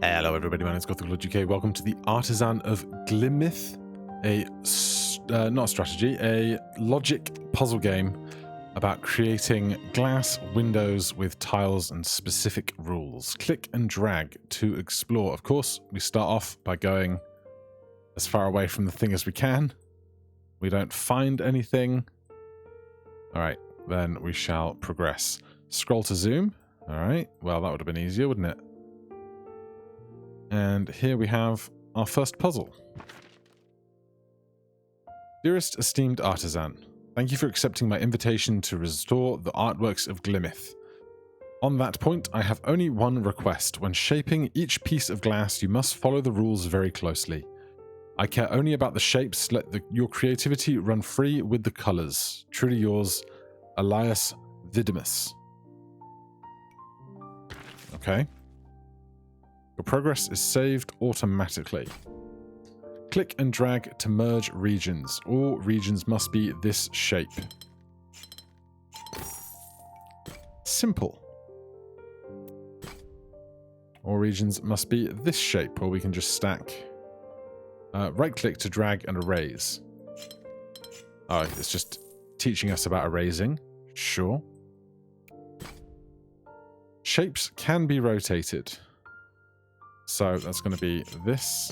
Hello everybody, my name is GK. Welcome to the Artisan of Glimmith, not a strategy, a logic puzzle game about creating glass windows with tiles and specific rules. Click and drag to explore. Of course, we start off by going as far away from the thing as we can. We don't find anything. Alright, then we shall progress. Scroll to zoom. Alright, well that would have been easier, wouldn't it? And here we have our first puzzle. Dearest esteemed artisan, thank you for accepting my invitation to restore the artworks of Glimmith. On that point, I have only one request. When shaping each piece of glass, you must follow the rules very closely. I care only about the shapes. Let your creativity run free with the colors. Truly yours, Elias Vidimus. Okay. Your progress is saved automatically. Click and drag to merge regions. All regions must be this shape. Simple. All regions must be this shape, or we can just stack. Right-click to drag and erase. Oh, it's just teaching us about erasing. Sure. Shapes can be rotated. So that's going to be this.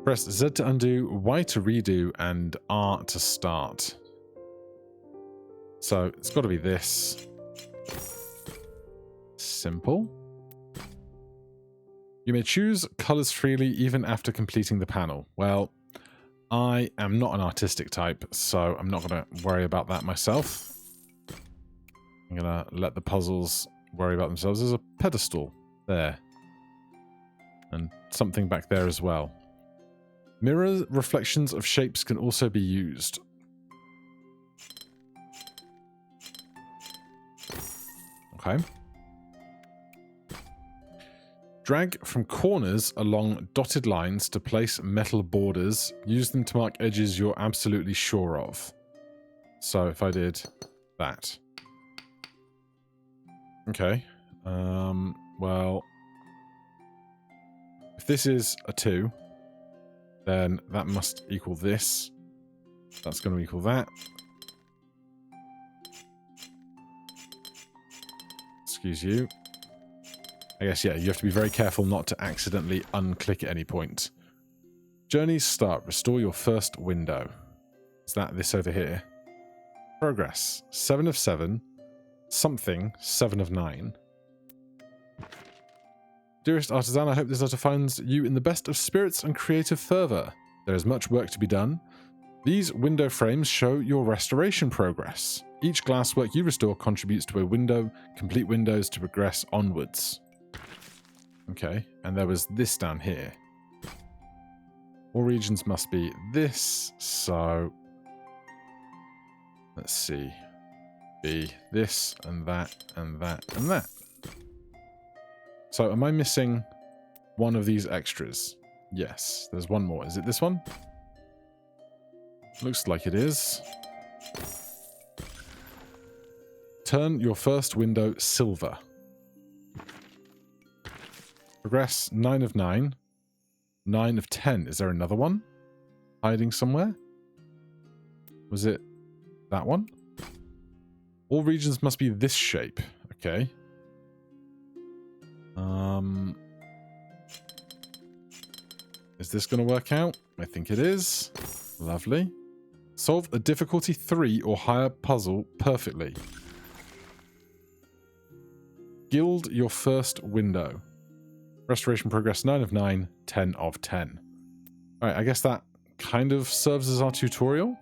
Press Z to undo, Y to redo, and R to start. So it's got to be this. Simple. You may choose colors freely even after completing the panel. Well, I am not an artistic type, so I'm not going to worry about that myself. I'm going to let the puzzles worry about themselves. There's a pedestal there. And something back there as well. Mirror reflections of shapes can also be used. Okay. Drag from corners along dotted lines to place metal borders. Use them to mark edges you're absolutely sure of. So if I did that. Okay. Well, if this is a 2, then that must equal this. That's going to equal that. Excuse you. I guess, yeah, you have to be very careful not to accidentally unclick at any point. Journeys start. Restore your first window. Is that this over here? Progress. 7 of 7. Something. 7 of 9. Dearest artisan, I hope this letter finds you in the best of spirits and creative fervor. There is much work to be done. These window frames show your restoration progress. Each glasswork you restore contributes to a window, complete windows to progress onwards. Okay, and there was this down here. All regions must be this, so let's see. Be this and that and that and that. So am I missing one of these extras? Yes, there's one more. Is it this one? Looks like it is. Turn your first window silver. Progress 9 of 9. 9 of 10. Is there another one? Hiding somewhere? Was it that one? All regions must be this shape. Okay. Is this going to work out? I think it is. Lovely. Solve a difficulty 3 or higher puzzle perfectly. Gild your first window. Restoration progress 9 of 9, 10 of 10. Alright, I guess that kind of serves as our tutorial.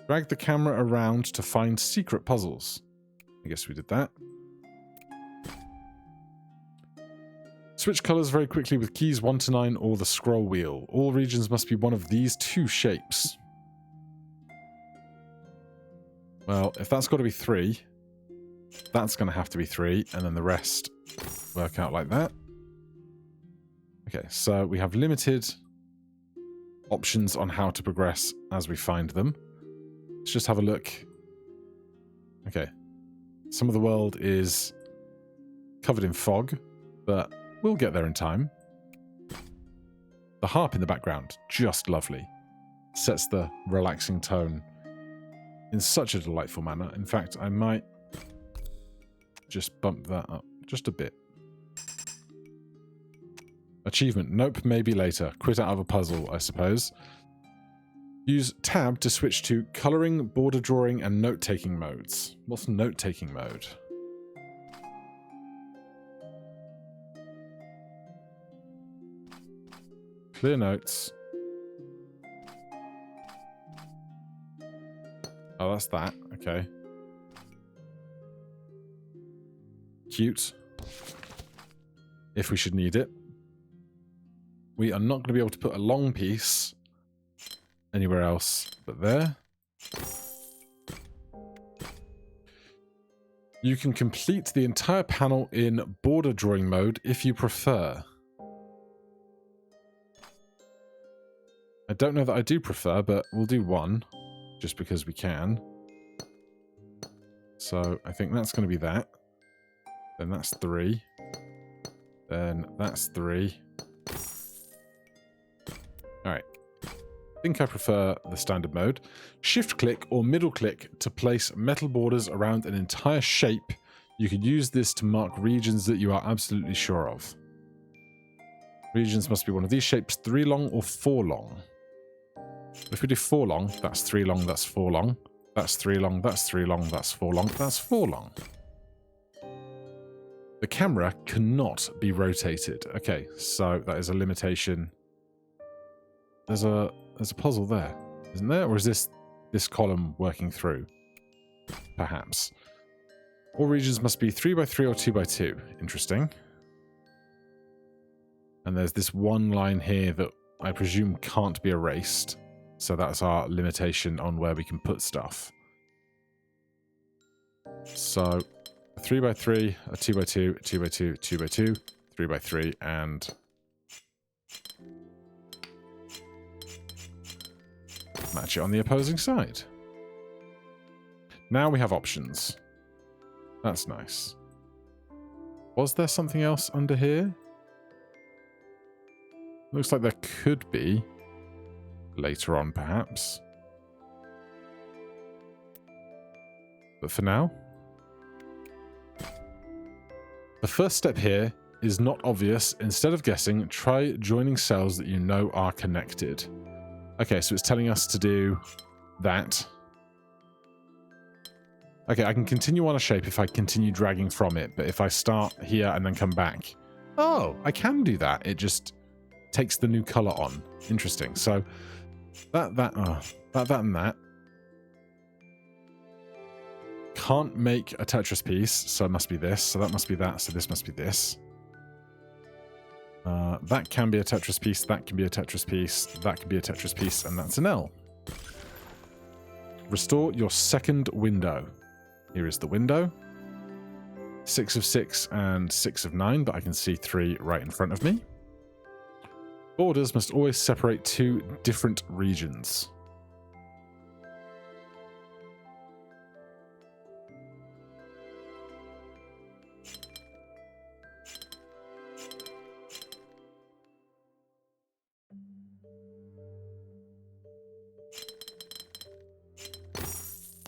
Drag the camera around to find secret puzzles. I guess we did that. Switch colors very quickly with keys 1 to 9 or the scroll wheel. All regions must be one of these 2 shapes. Well, if that's got to be 3, that's going to have to be 3, and then the rest work out like that. Okay, so we have limited options on how to progress as we find them. Let's just have a look. Okay. Some of the world is covered in fog, but we'll get there in time. The harp in the background, just lovely. Sets the relaxing tone in such a delightful manner. In fact, I might just bump that up just a bit. Achievement. Nope, maybe later. Quit out of a puzzle, I suppose. Use tab to switch to colouring, border drawing, and note-taking modes. What's note-taking mode? Clear notes. Oh, that's that. Okay. Cute. If we should need it. We are not going to be able to put a long piece anywhere else but there. You can complete the entire panel in border drawing mode if you prefer. I don't know that I do prefer, but we'll do one, just because we can. So I think that's going to be that. Then that's 3. Then that's 3. Alright. I think I prefer the standard mode. Shift click or middle click to place metal borders around an entire shape. You can use this to mark regions that you are absolutely sure of. Regions must be one of these shapes, 3 long or 4 long. If we do 4 long, that's 3 long, that's 4 long. That's 3 long, that's 3 long, that's 4 long, that's 4 long. The camera cannot be rotated. Okay, so that is a limitation. There's a puzzle there, isn't there? Or is this column working through? Perhaps. All regions must be 3 by 3 or 2 by 2. Interesting. And there's this one line here that I presume can't be erased. So that's our limitation on where we can put stuff. So a 3 by 3, a 2 by 2, a 2 by 2, 2 by 2, 3 by 3, and match it on the opposing side. Now we have options. That's nice. Was there something else under here? Looks like there could be. Later on, perhaps. But for now, the first step here is not obvious. Instead of guessing, try joining cells that you know are connected. Okay, so it's telling us to do that. Okay, I can continue on a shape if I continue dragging from it, but if I start here and then come back... Oh, I can do that. It just takes the new color on. Interesting. So that and that. Can't make a Tetris piece, so it must be this. So that must be that, so this must be this. That can be a Tetris piece, that can be a Tetris piece, that can be a Tetris piece, and that's an L. Restore your second window. Here is the window. 6 of 6 and 6 of 9, but I can see 3 right in front of me. Borders must always separate 2 different regions.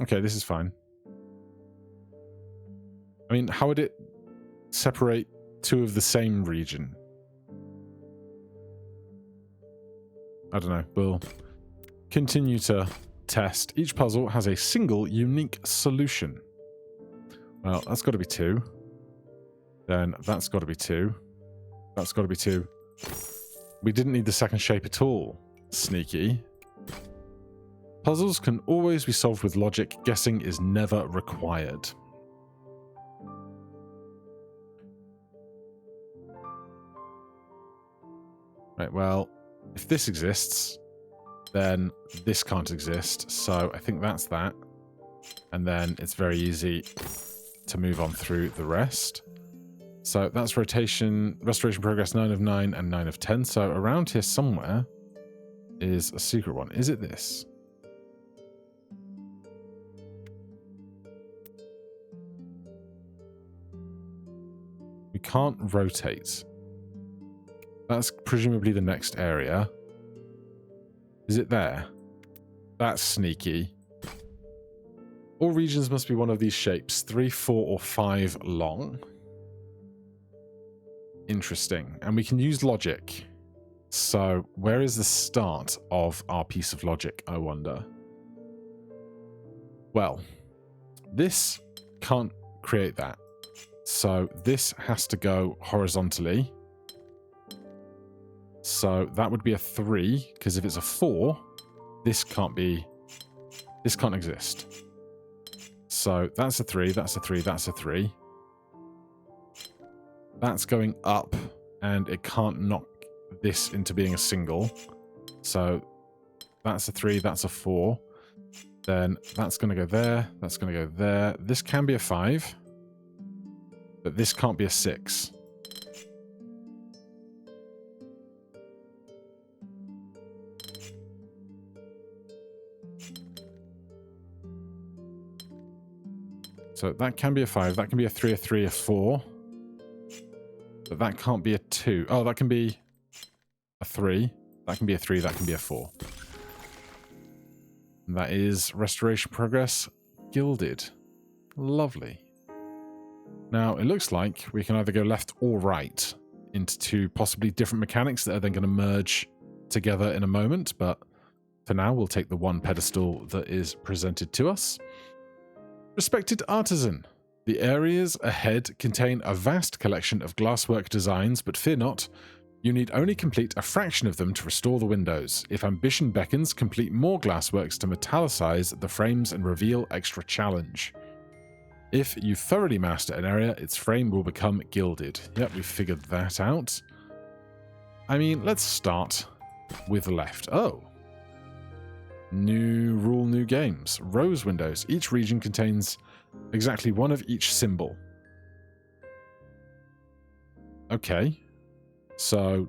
Okay, this is fine. I mean, how would it separate 2 of the same region? I don't know. We'll continue to test. Each puzzle has a single unique solution. Well, that's got to be 2. Then that's got to be 2. That's got to be 2. We didn't need the second shape at all. Sneaky. Puzzles can always be solved with logic. Guessing is never required. Right, well, if this exists, then this can't exist. So I think that's that. And then it's very easy to move on through the rest. So that's restoration progress 9 of 9 and 9 of 10. So around here somewhere is a secret one. Is it this? can't rotate. That's presumably the next area. Is it there? That's sneaky. All regions must be one of these shapes. 3, 4, or 5 long. Interesting. And we can use logic. So where is the start of our piece of logic, I wonder? Well, this can't create that. So this has to go horizontally. So that would be a 3, because if it's a 4, this can't exist. So that's a 3, that's a 3, that's a 3. That's going up, and it can't knock this into being a single. So that's a 3, that's a 4. Then that's going to go there, that's going to go there. This can be a 5, but this can't be a 6. So that can be a 5, that can be a 3, a 3, a 4. But that can't be a 2. Oh, that can be a 3. That can be a 3, that can be a 4. And that is restoration progress gilded. Lovely. Now, it looks like we can either go left or right into two possibly different mechanics that are then going to merge together in a moment, but for now, we'll take the one pedestal that is presented to us. Respected artisan, the areas ahead contain a vast collection of glasswork designs, but fear not, you need only complete a fraction of them to restore the windows. If ambition beckons, complete more glassworks to metallicize the frames and reveal extra challenge. If you thoroughly master an area, its frame will become gilded. Yep, we figured that out. I mean, let's start with the left. Oh. New rule, new games. Rose windows. Each region contains exactly one of each symbol. Okay. So,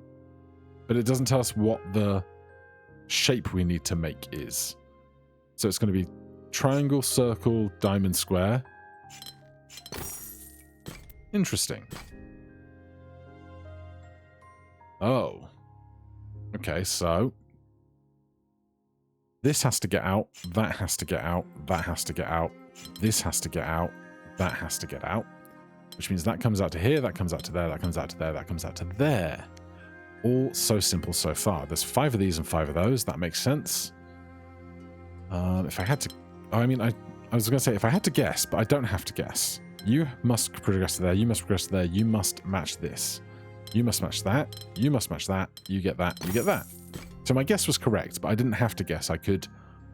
but it doesn't tell us what the shape we need to make is. So it's going to be triangle, circle, diamond, square. Interesting. Oh. Okay, so this has to get out, that has to get out, that has to get out, this has to get out, that has to get out. Which means that comes out to here, that comes out to there, that comes out to there, that comes out to there. All so simple so far. There's 5 of these and 5 of those. That makes sense. If I had to... I mean, I was going to say, if I had to guess, but I don't have to guess. You must progress to there, you must progress to there, you must match this. You must match that, you must match that, you get that, you get that. So my guess was correct, but I didn't have to guess. I could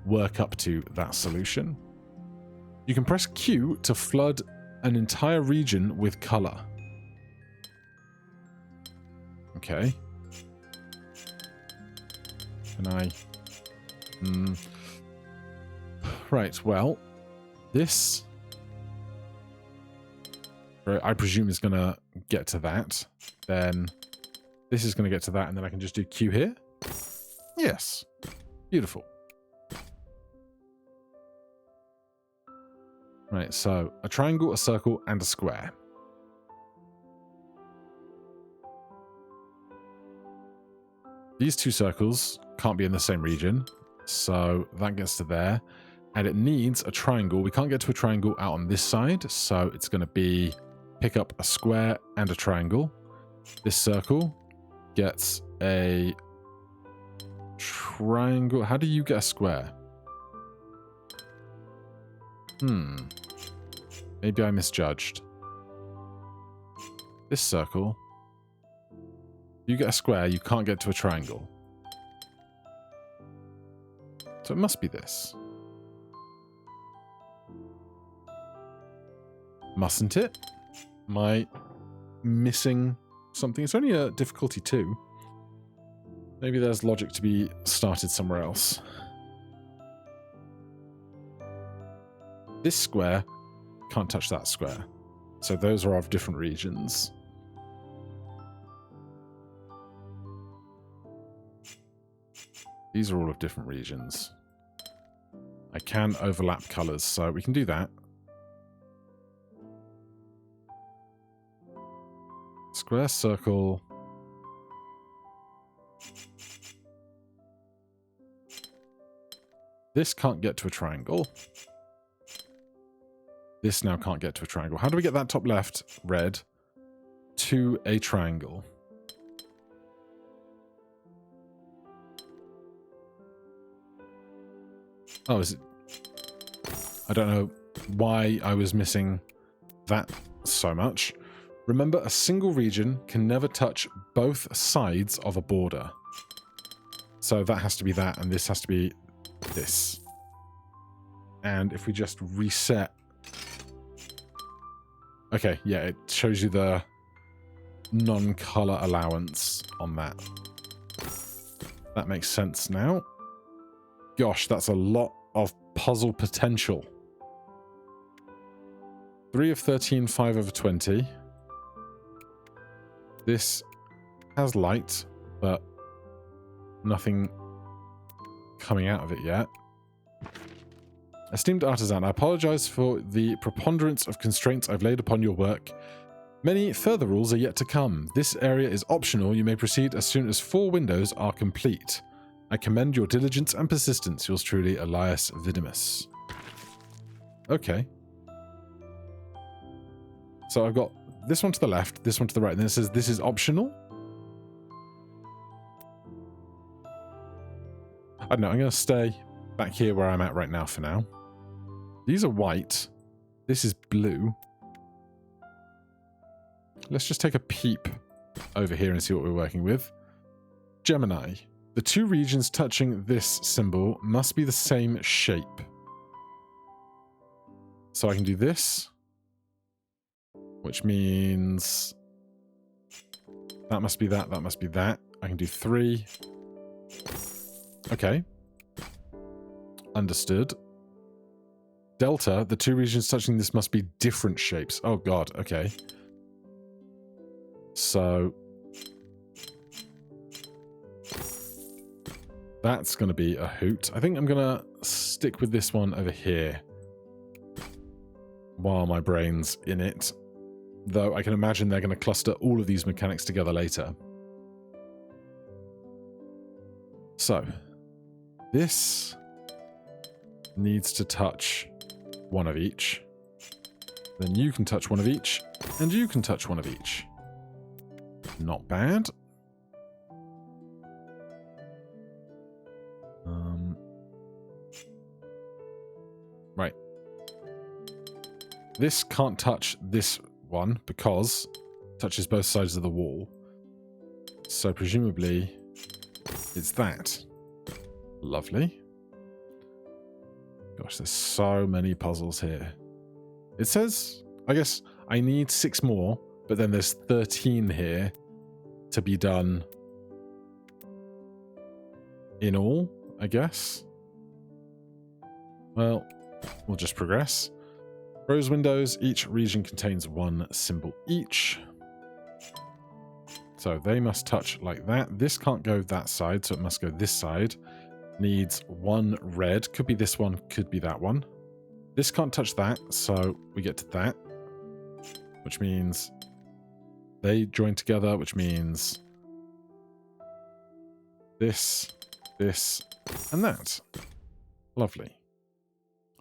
work up to that solution. You can press Q to flood an entire region with color. Okay. Can I... Right, well, this... I presume is going to get to that. Then this is going to get to that, and then I can just do Q here. Yes. Beautiful. Right, so a triangle, a circle, and a square. These 2 circles can't be in the same region, so that gets to there. And it needs a triangle. We can't get to a triangle out on this side, so it's going to be pick up a square and a triangle. This circle gets a triangle. How do you get a square? Maybe I misjudged. This circle. You get a square, you can't get to a triangle. So it must be this. Mustn't it? Am I missing something? It's only a difficulty 2. Maybe there's logic to be started somewhere else. This square can't touch that square. So those are of different regions. These are all of different regions. I can overlap colors, so we can do that. Square, circle. This can't get to a triangle. This now can't get to a triangle. How do we get that top left, red, to a triangle? Oh, is it? I don't know why I was missing that so much. Remember, a single region can never touch both sides of a border. So that has to be that, and this has to be this. And if we just reset... Okay, yeah, it shows you the non-color allowance on that. That makes sense now. Gosh, that's a lot of puzzle potential. 3 of 13, 5 over 20. This has light, but nothing coming out of it yet. Esteemed artisan, I apologize for the preponderance of constraints I've laid upon your work. Many further rules are yet to come. This area is optional. You may proceed as soon as 4 windows are complete. I commend your diligence and persistence. Yours truly, Elias Vidimus. Okay. So I've got this one to the left, this one to the right, and then it says this is optional? I don't know, I'm going to stay back here where I'm at right now for now. These are white. This is blue. Let's just take a peep over here and see what we're working with. Gemini. The 2 regions touching this symbol must be the same shape. So I can do this, which means that must be that, that must be that. I can do 3. Okay. Understood. Delta, the 2 regions touching this must be different shapes. Oh god, okay. So that's going to be a hoot. I think I'm going to stick with this one over here while my brain's in it. Though I can imagine they're going to cluster all of these mechanics together later. So, this needs to touch one of each. Then you can touch one of each, and you can touch one of each. Not bad. Right. This can't touch this one because it touches both sides of the wall. So presumably it's that. Lovely. Gosh, there's so many puzzles here. It says, I guess I need 6 more, but then there's 13 here to be done in all, I guess. Well, we'll just progress. Rose windows, each region contains 1 symbol each. So they must touch like that. This can't go that side, so it must go this side. Needs 1 red. Could be this one, could be that one. This can't touch that, so we get to that. Which means they join together, which means this, this, and that. Lovely.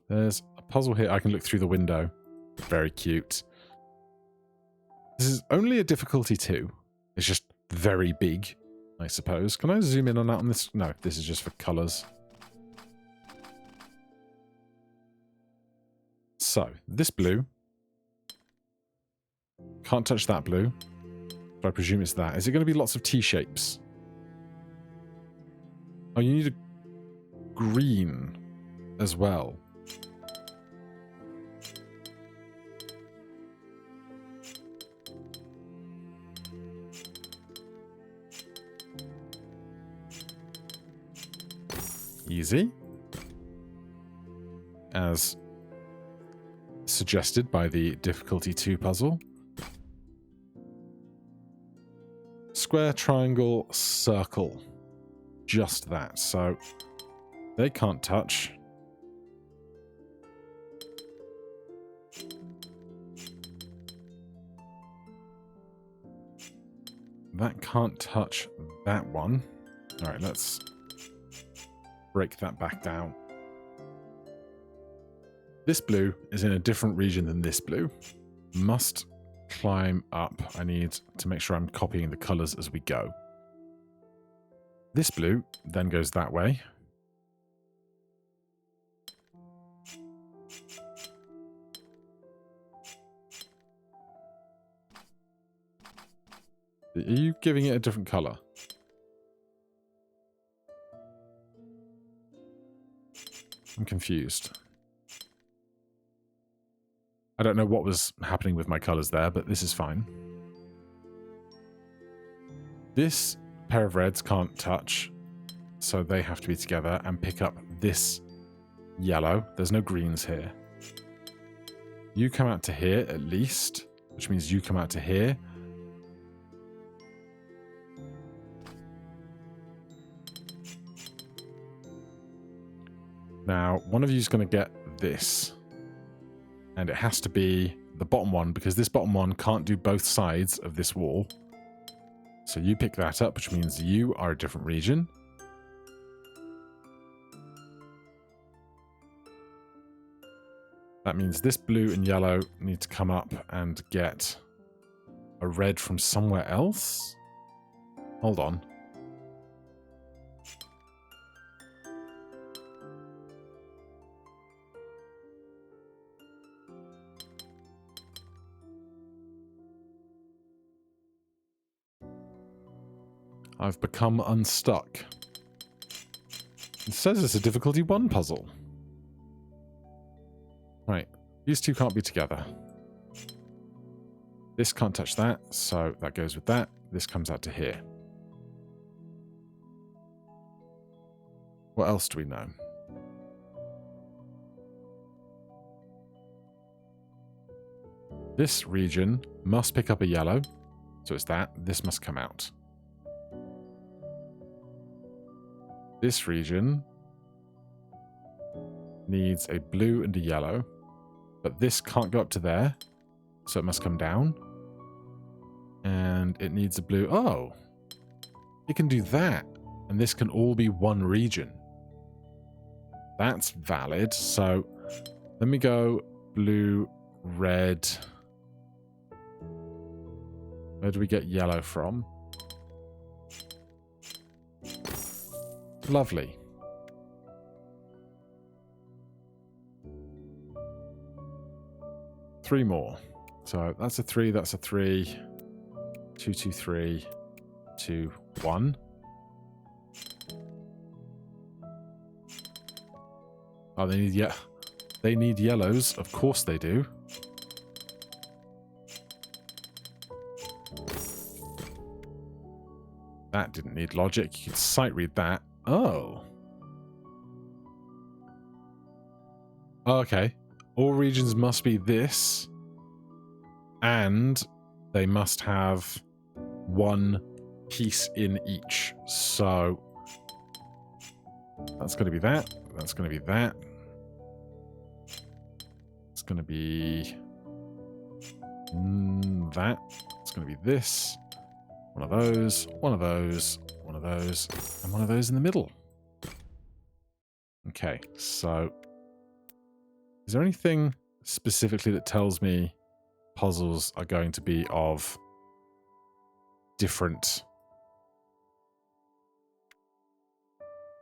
There's a puzzle here. I can look through the window. Very cute. This is only a difficulty 2. It's just very big, I suppose. Can I zoom in on that on this? No, this is just for colours. So, this blue. Can't touch that blue. So I presume it's that. Is it going to be lots of T-shapes? Oh, you need a green as well. Easy. As suggested by the difficulty 2 puzzle. Square, triangle, circle. Just that. So they can't touch. that can't touch that one. All right, let's break that back down. This blue is in a different region than this blue. Must climb up. I need to make sure I'm copying the colors as we go. This blue then goes that way. Are you giving it a different color? I'm confused. I don't know what was happening with my colors there, but this is fine. This pair of reds can't touch, so they have to be together and pick up this yellow. There's no greens here. You come out to here at least, which means you come out to here. Now, one of you is going to get this. And it has to be the bottom one, because this bottom one can't do both sides of this wall. So you pick that up, which means you are a different region. That means this blue and yellow need to come up and get a red from somewhere else. Hold on. I've become unstuck. It says it's a difficulty 1 puzzle. Right, these two can't be together. This can't touch that, so that goes with that. This comes out to here. What else do we know? This region must pick up a yellow, so it's that. This must come out. This region needs a blue and a yellow, but this can't go up to there, so it must come down. And it needs a blue. Oh, it can do that, and this can all be one region. That's valid. So let me go blue, red. Where do we get yellow from? Lovely. Three more. So that's a 3, that's a 3. 2, 2, 3, 2, 1. Oh, they need yellows. Of course they do. That didn't need logic. You could sight read that. Oh. Okay. All regions must be this. And they must have one piece in each. So that's going to be that. That's going to be that. It's going to be that. It's going to be this. One of those, one of those, one of those, and one of those in the middle. Okay, so is there anything specifically that tells me puzzles are going to be of different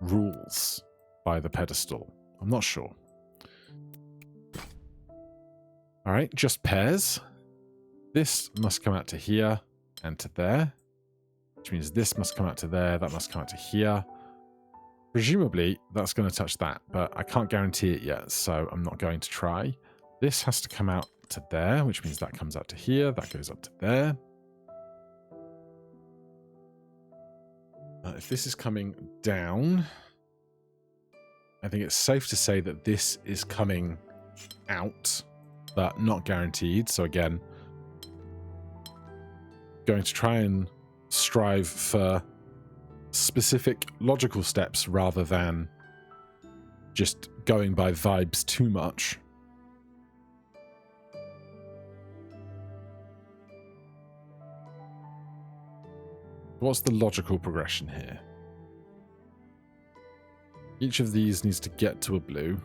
rules by the pedestal? I'm not sure. All right, just pairs. This must come out to here and to there, which means this must come out to there, that must come out to here. Presumably, that's going to touch that, but I can't guarantee it yet, so I'm not going to try. This has to come out to there, which means that comes out to here, that goes up to there. If this is coming down, I think it's safe to say that this is coming out, but not guaranteed. So again, going to try and strive for specific logical steps rather than just going by vibes too much. What's the logical progression here? Each of these needs to get to a blue.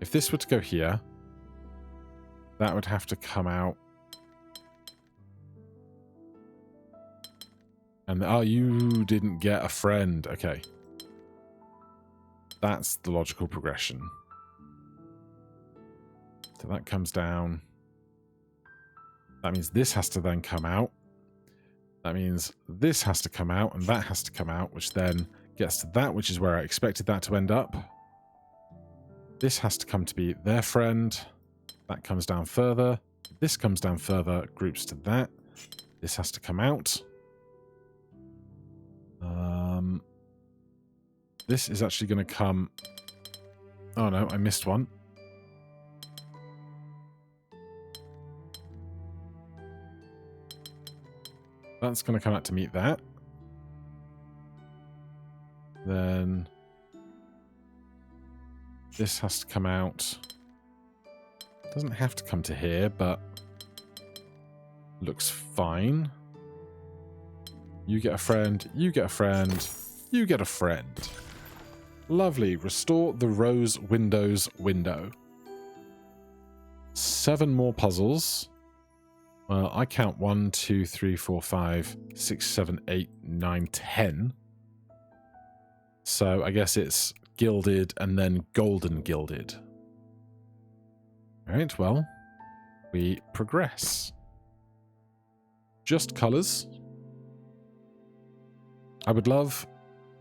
If this were to go here, that would have to come out. And, oh, you didn't get a friend. Okay. That's the logical progression. So that comes down. That means this has to then come out. That means this has to come out, and that has to come out, which then gets to that, which is where I expected that to end up. This has to come to be their friend. That comes down further. This comes down further, groups to that. This has to come out. This is actually going to come... Oh no, I missed one. That's going to come out to meet that. Then this has to come out. Doesn't have to come to here, but looks fine. You get a friend, you get a friend, you get a friend. Lovely. Restore the rose windows window. 7 more puzzles. Well, I count 1, 2, 3, 4, 5, 6, 7, 8, 9, 10. So I guess it's gilded and then golden gilded. Alright, well, we progress. Just colours. I would love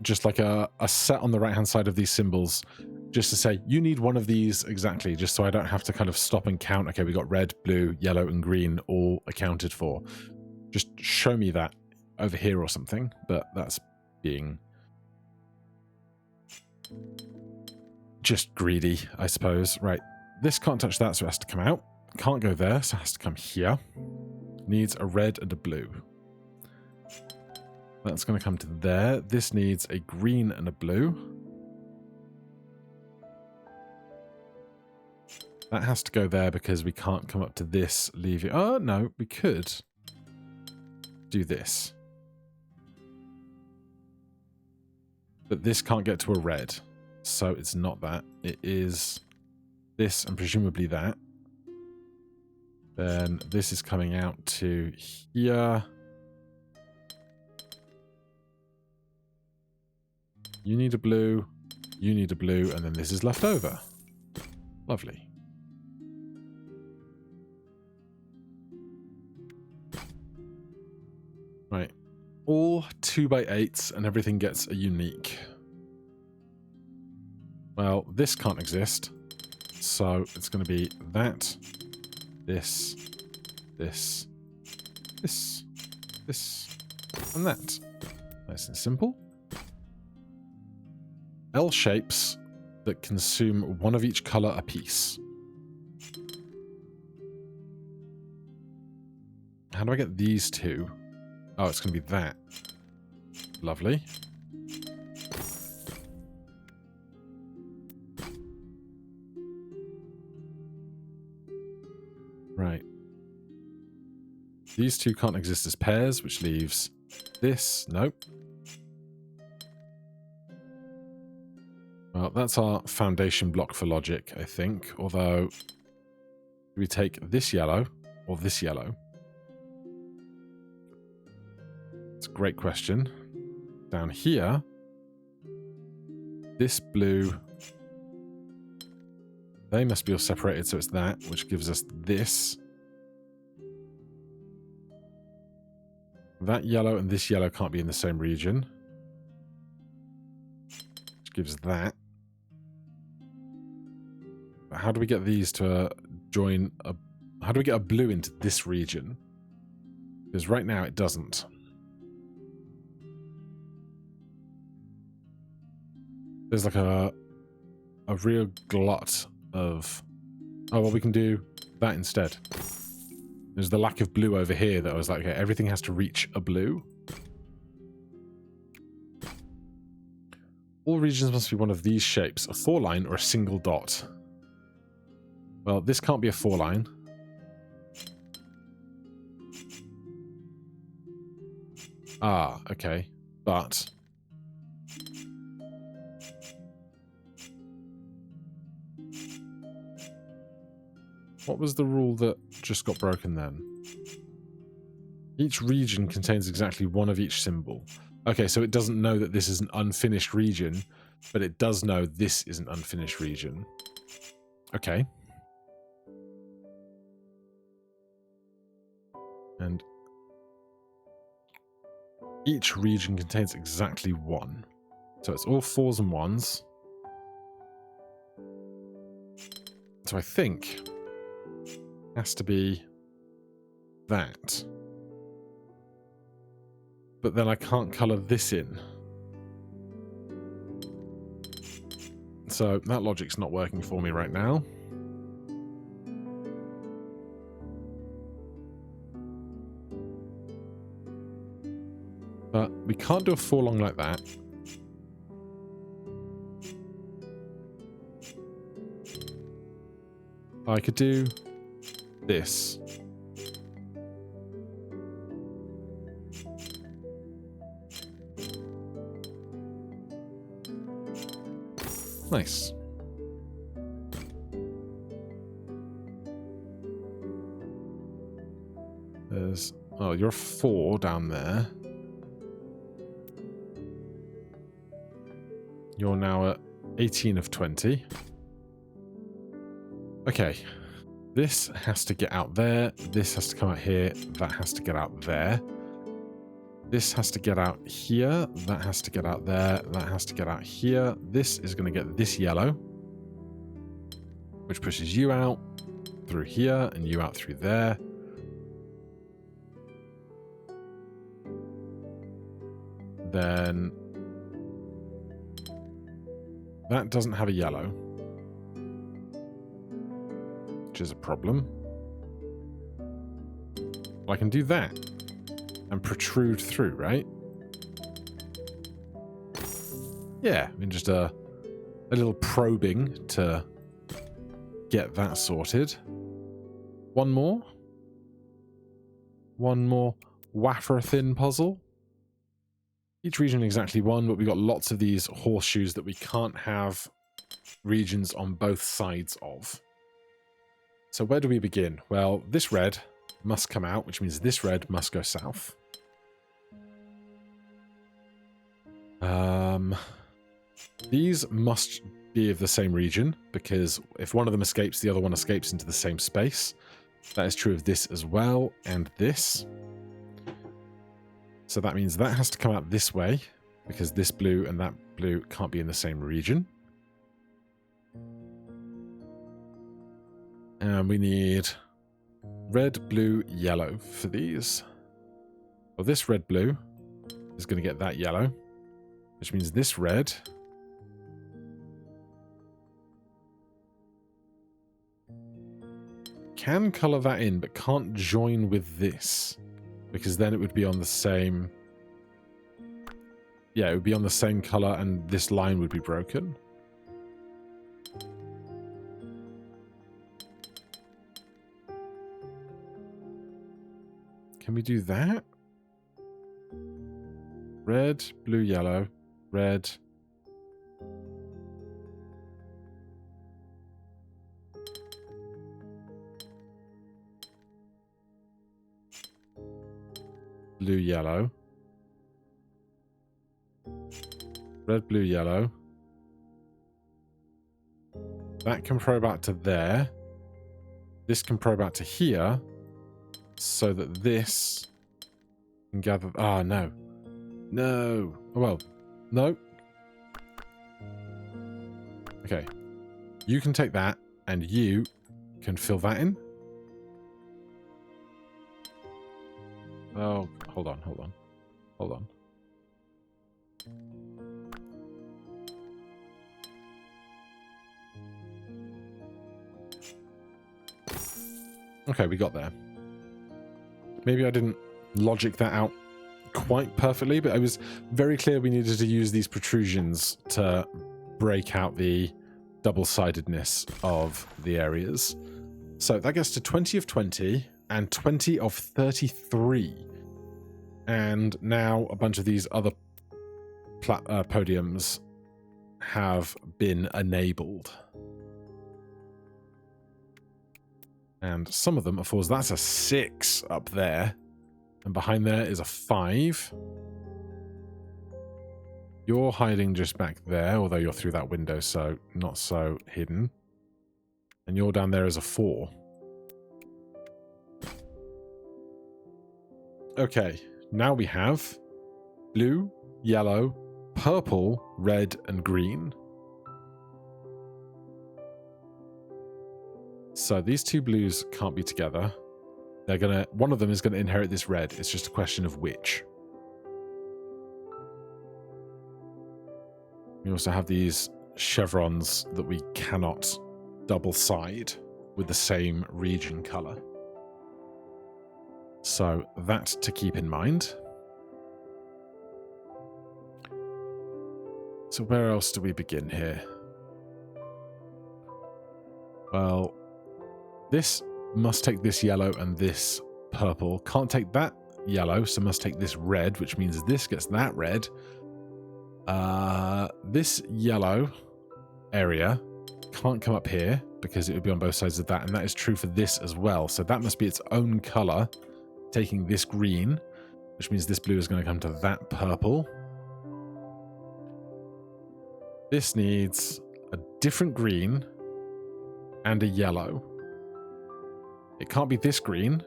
just like a set on the right-hand side of these symbols, just to say, you need one of these exactly, just so I don't have to kind of stop and count. Okay, we got red, blue, yellow, and green all accounted for. Just show me that over here or something, but that's being just greedy, I suppose. Right, this can't touch that, so it has to come out. Can't go there, so it has to come here. Needs a red and a blue. That's going to come to there. This needs a green and a blue. That has to go there because we can't come up to this, leave it. Oh, no, we could do this. But this can't get to a red, so it's not that. It is this and presumably that. Then this is coming out to here. You need a blue, you need a blue, and then this is left over. Lovely. Right. All 2x8s and everything gets a unique. Well, this can't exist. So it's going to be that, this, this, this, this, and that. Nice and simple. L shapes that consume one of each color apiece. How do I get these two? Oh, it's going to be that. Lovely. Right. These two can't exist as pairs, which leaves this. Nope. Well, that's our foundation block for logic, I think. Although, do we take this yellow or this yellow? It's a great question. Down here, this blue, they must be all separated, so it's that, which gives us this. That yellow and this yellow can't be in the same region, which gives that. But how do we get these to join a... How do we get a blue into this region? Because right now it doesn't. There's like a real glut of... Oh, well, we can do that instead. There's the lack of blue over here that I was like, okay, everything has to reach a blue. All regions must be one of these shapes, a 4-line or a single dot. Well, this can't be a 4-line. Ah, okay. But what was the rule that just got broken then? Each region contains exactly one of each symbol. Okay, so it doesn't know that this is an unfinished region, but it does know this is an unfinished region. Okay. And each region contains exactly one. So it's all 4s and 1s. So I think it has to be that. But then I can't colour this in. So that logic's not working for me right now. But we can't do a 4 long like that. I could do this. Nice. There's... Oh, you're a 4 down there. You're now at 18 of 20. Okay. This has to get out there. This has to come out here. That has to get out there. This has to get out here. That has to get out there. That has to get out here. This is going to get this yellow, which pushes you out through here and you out through there. Then that doesn't have a yellow, which is a problem. Well, I can do that and protrude through, right? Yeah, I mean, just a little probing to get that sorted. One more wafer-thin puzzle. Each region exactly one, but we've got lots of these horseshoes that we can't have regions on both sides of. So where do we begin? Well, this red must come out, which means this red must go south. These must be of the same region, because if one of them escapes, the other one escapes into the same space. That is true of this as well, and this. So that means that has to come out this way, because this blue and that blue can't be in the same region. And we need red, blue, yellow for these. Well, this red, blue is going to get that yellow, which means this red can colour that in, but can't join with this, because then it would be on the same... Yeah, it would be on the same colour and this line would be broken. Can we do that? Red, blue, yellow, red. Blue, yellow. Red, blue, yellow. That can probe out to there. This can probe out to here. So that this can gather... Ah, no. No. Well, no. Okay. You can take that, and you can fill that in. Oh, hold on, hold on. Hold on. Okay, we got there. Maybe I didn't logic that out quite perfectly, but it was very clear we needed to use these protrusions to break out the double-sidedness of the areas. So that gets to 20 of 20 and 20 of 33. And now a bunch of these other podiums have been enabled. And some of them are 4s. That's a 6 up there. And behind there is a 5. You're hiding just back there, although you're through that window, so not so hidden. And you're down there as a 4. Okay, now we have blue, yellow, purple, red, and green. So these two blues can't be together. One of them is gonna inherit this red. It's just a question of which. We also have these chevrons that we cannot double side with the same region color. So that to keep in mind. So where else do we begin here? Well, this must take this yellow and this purple. Can't take that yellow, so must take this red, which means this gets that red. This yellow area can't come up here because it would be on both sides of that, and that is true for this as well. So that must be its own color, taking this green, which means this blue is going to come to that purple. This needs a different green and a yellow. It can't be this green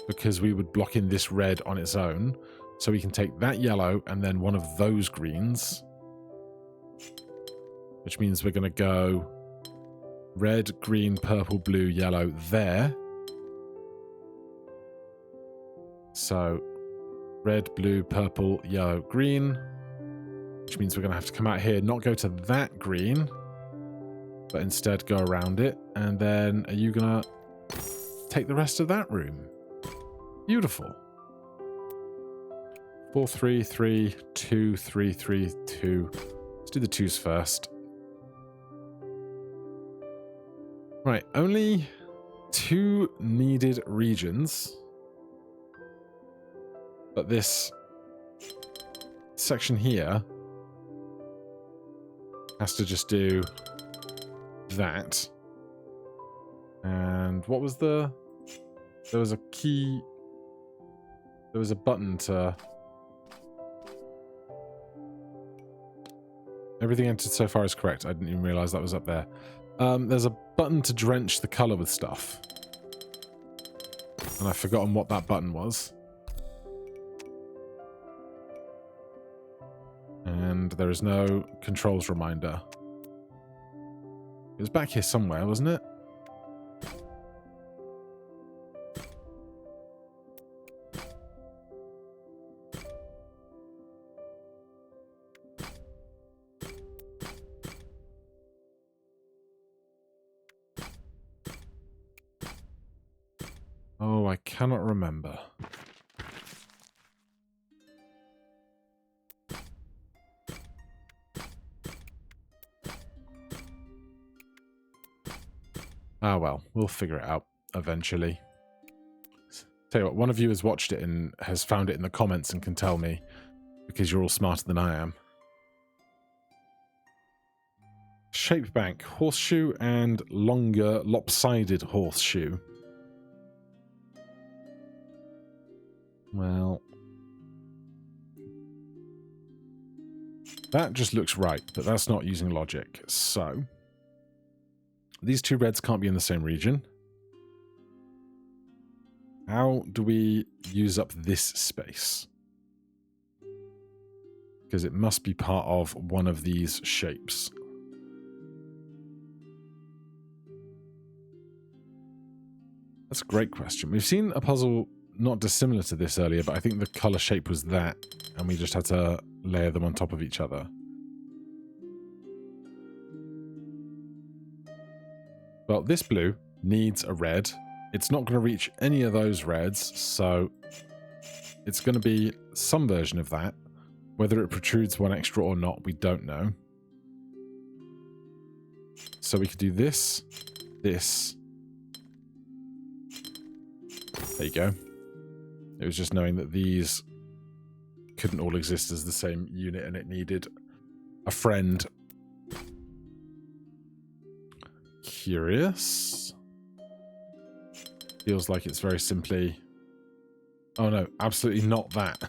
because we would block in this red on its own. So we can take that yellow and then one of those greens, which means we're going to go red, green, purple, blue, yellow there. So red, blue, purple, yellow, green, which means we're going to have to come out here, not go to that green, but instead go around it. And then are you going to take the rest of that room? Beautiful. 4, 3, 3, 2, 3, 3, 2. Let's do the 2s first. Right, only 2 needed regions. But this section here has to just do that. And what was there was a key, there was a button to... Everything entered so far is correct. I didn't even realize that was up there. There's a button to drench the color with stuff. And I've forgotten what that button was. And there is no controls reminder. It was back here somewhere, wasn't it? Oh, I cannot remember. Ah, well, we'll figure it out eventually. Tell you what, one of you has watched it and has found it in the comments and can tell me, because you're all smarter than I am. Shape bank, horseshoe, and longer lopsided horseshoe. Well, that just looks right, but that's not using logic. So, these 2 reds can't be in the same region. How do we use up this space? Because it must be part of one of these shapes. That's a great question. We've seen a puzzle not dissimilar to this earlier, but I think the color shape was that, and we just had to layer them on top of each other. Well, this blue needs a red. It's not going to reach any of those reds, so it's going to be some version of that. Whether it protrudes one extra or not, we don't know. So we could do this, this. There you go. It was just knowing that these couldn't all exist as the same unit and it needed a friend. Curious. Feels like it's very simply... Oh no, absolutely not that.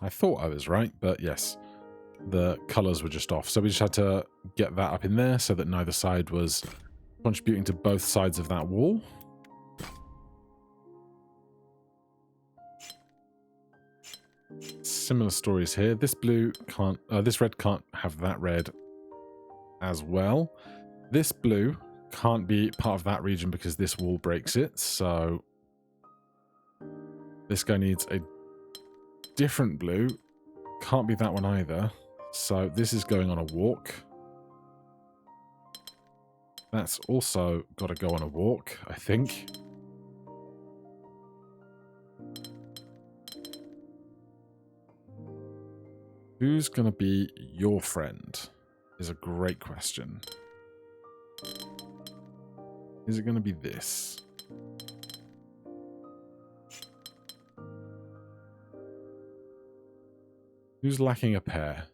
I thought I was right, but yes, the colours were just off. So we just had to get that up in there so that neither side was contributing to both sides of that wall. Similar stories here. This blue can't, this red can't have that red as well. This blue can't be part of that region because this wall breaks it. So this guy needs a different blue. Can't be that one either. So this is going on a walk. That's also got to go on a walk, I think. Who's going to be your friend is a great question. Is it going to be this? Who's lacking a pair?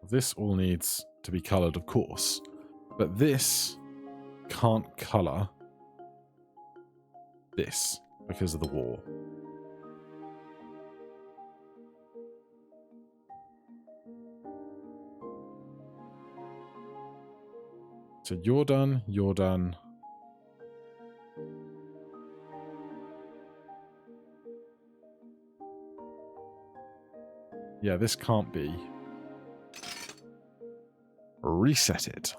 This all needs to be coloured, of course, but this can't colour this because of the wall. So you're done, you're done. Yeah, this can't be. Reset it.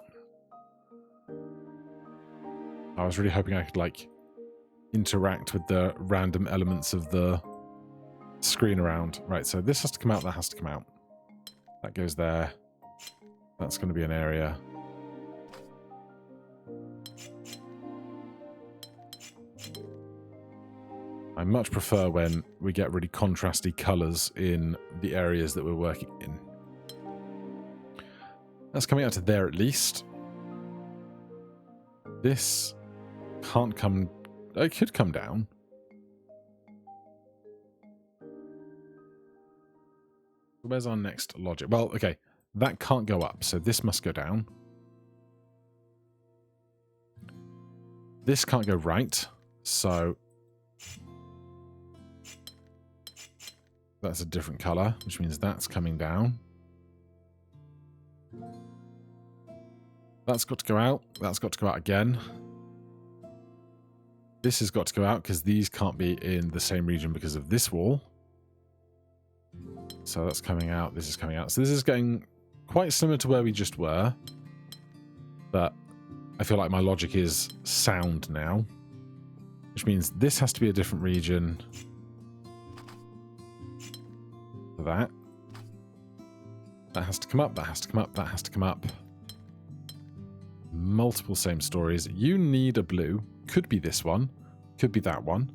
I was really hoping I could, like, interact with the random elements of the screen around. Right, so this has to come out, that has to come out. That goes there. That's going to be an area. I much prefer when we get really contrasty colours in the areas that we're working in. That's coming out to there at least. This can't come... It could come down. Where's our next logic? Well, okay. That can't go up, so this must go down. This can't go right, so... That's a different colour, which means that's coming down. That's got to go out. That's got to go out again. This has got to go out because these can't be in the same region because of this wall. So that's coming out. This is coming out. So this is getting quite similar to where we just were. But I feel like my logic is sound now. Which means this has to be a different region. For that. That has to come up. That has to come up. That has to come up. Multiple same stories. You need a blue. Could be this one. Could be that one.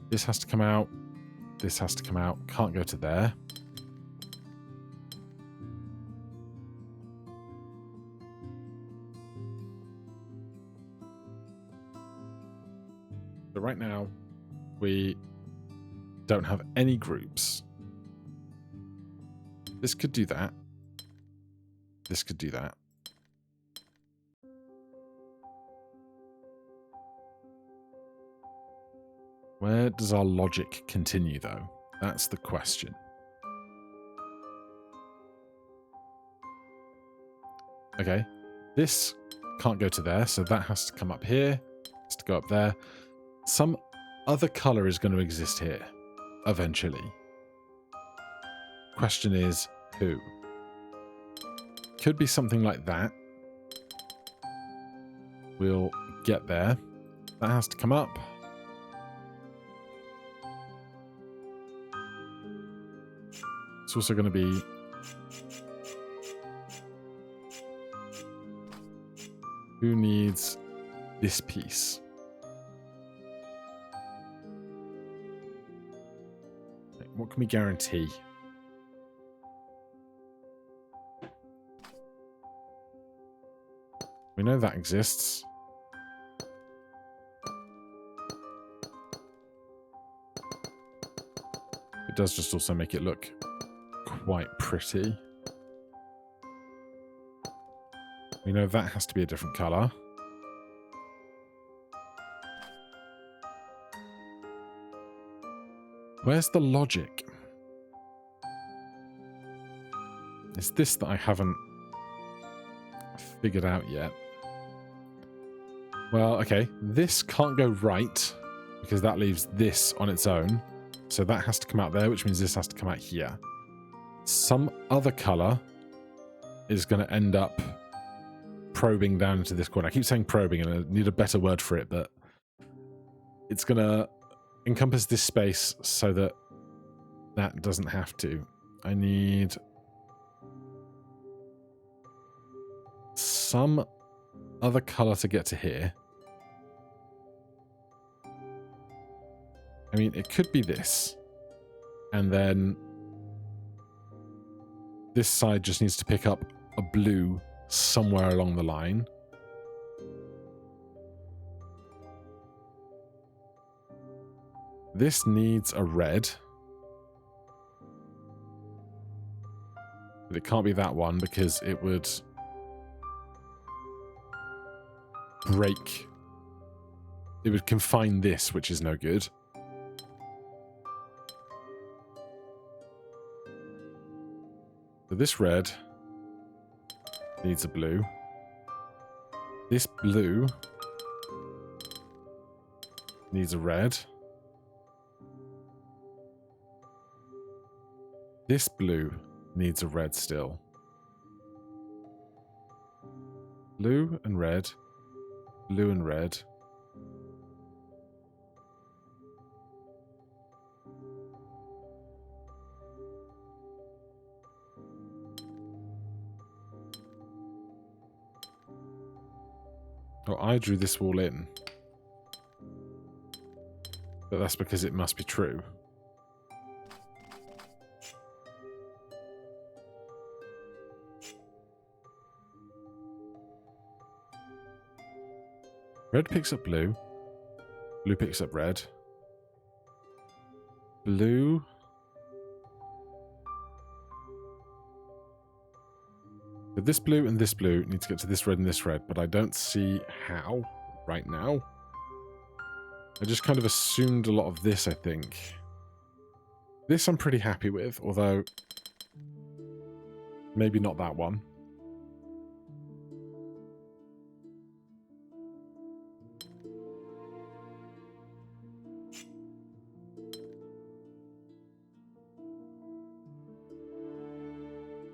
This has to come out. This has to come out. Can't go to there. So right now, we don't have any groups. This could do that. This could do that. Where does our logic continue, though? That's the question. Okay, this can't go to there, so that has to come up here. Has to go up there. Some other colour is going to exist here, eventually. Question is, who? Could be something like that. We'll get there. That has to come up. It's also going to be Who needs this piece? What can we guarantee? We know that exists. It does just also make it look quite pretty. We know that has to be a different color. Where's the logic? It's this that I haven't figured out yet. Well, okay, this can't go right because that leaves this on its own. So that has to come out there, which means this has to come out here. Some other color is going to end up probing down into this corner. I keep saying probing and I need a better word for it, but it's going to encompass this space so that that doesn't have to. I need some other color to get to here. I mean, it could be this. And then this side just needs to pick up a blue somewhere along the line. This needs a red. But it can't be that one because it would break. It would confine this, which is no good. So this red needs a blue. This blue needs a red. This blue needs a red still. Blue and red. Blue and red. Oh, I drew this wall in. But that's because it must be true. Red picks up blue. Blue picks up red. Blue. So this blue and this blue need to get to this red and this red, but I don't see how right now. I just kind of assumed a lot of this, I think. This I'm pretty happy with, although maybe not that one.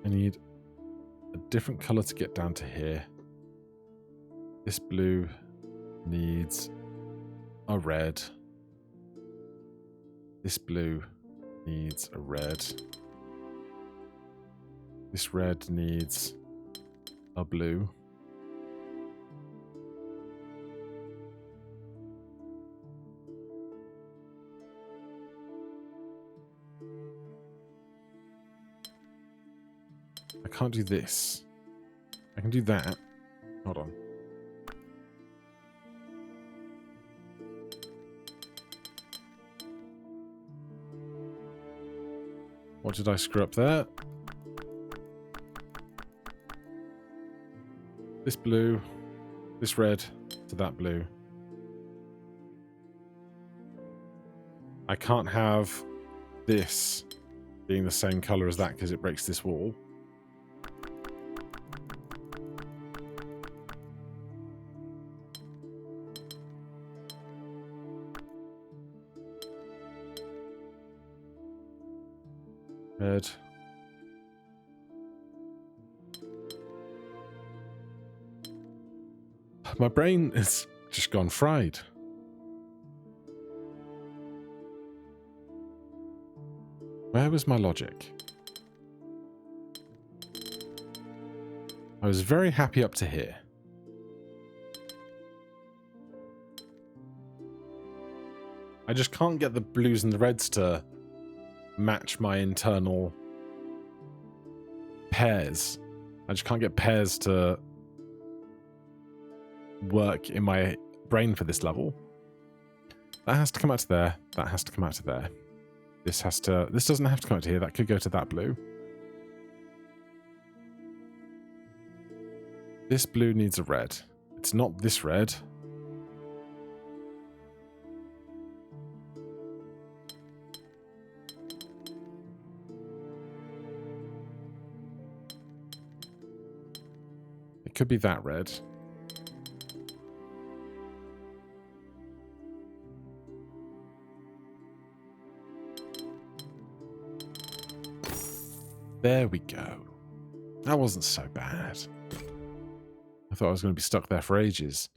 I need a different color to get down to here. This blue needs a red. This blue needs a red. This red needs a blue. I can't do this. I can do that. Hold on. What did I screw up there? This blue, this red to that blue. I can't have this being the same color as that because it breaks this wall. Red. My brain has just gone fried. Where was my logic? I was very happy up to here. I just can't get the blues and the reds to match my internal pairs. I just can't get pairs to work in my brain for this level. That has to come out to there. That has to come out to there. This doesn't have to come out to here. That could go to that blue. This blue needs a red. It's not this red. It could be that red. There we go. That wasn't so bad. I thought I was going to be stuck there for ages.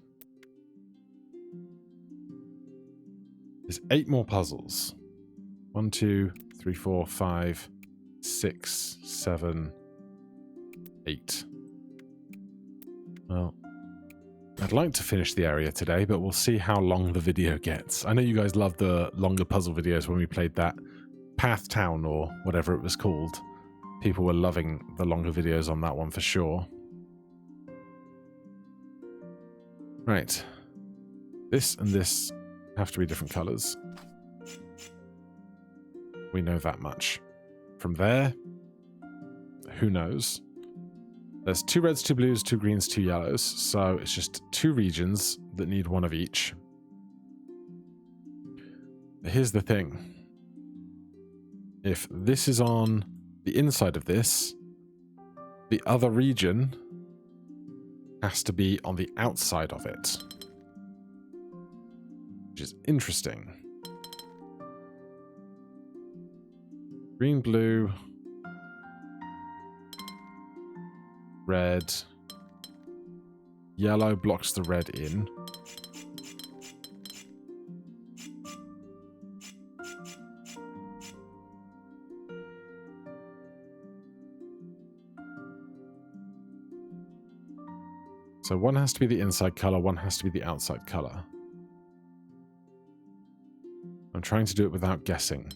There's 8 more puzzles. 1, 2, 3, 4, 5, 6, 7, 8. Well, I'd like to finish the area today, but we'll see how long the video gets. I know you guys loved the longer puzzle videos when we played that Path Town or whatever it was called. People were loving the longer videos on that one for sure. Right. This and this have to be different colours. We know that much. From there, who knows? There's 2 reds, 2 blues, 2 greens, 2 yellows, so it's just 2 regions that need 1 of each. But here's the thing. If this is on the inside of this, the other region has to be on the outside of it. Which is interesting. Green, blue, red, yellow blocks the red in. So one has to be the inside color, one has to be the outside color. I'm trying to do it without guessing.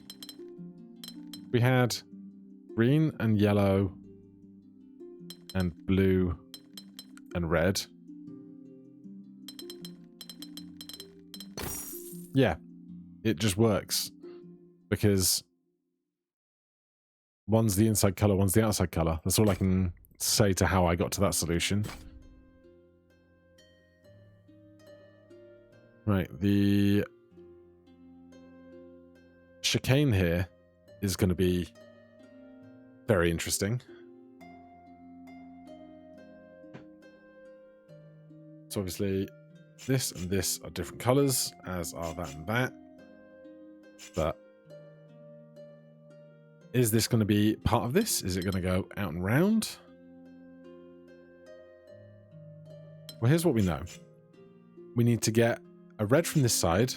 We had green and yellow and blue and red. Yeah, it just works because one's the inside color, one's the outside color. That's all I can say to how I got to that solution. Right, the chicane here is going to be very interesting. So obviously this and this are different colors, as are that and that. But is this going to be part of this? Is it going to go out and round? Well, here's what we know. We need to get a red from this side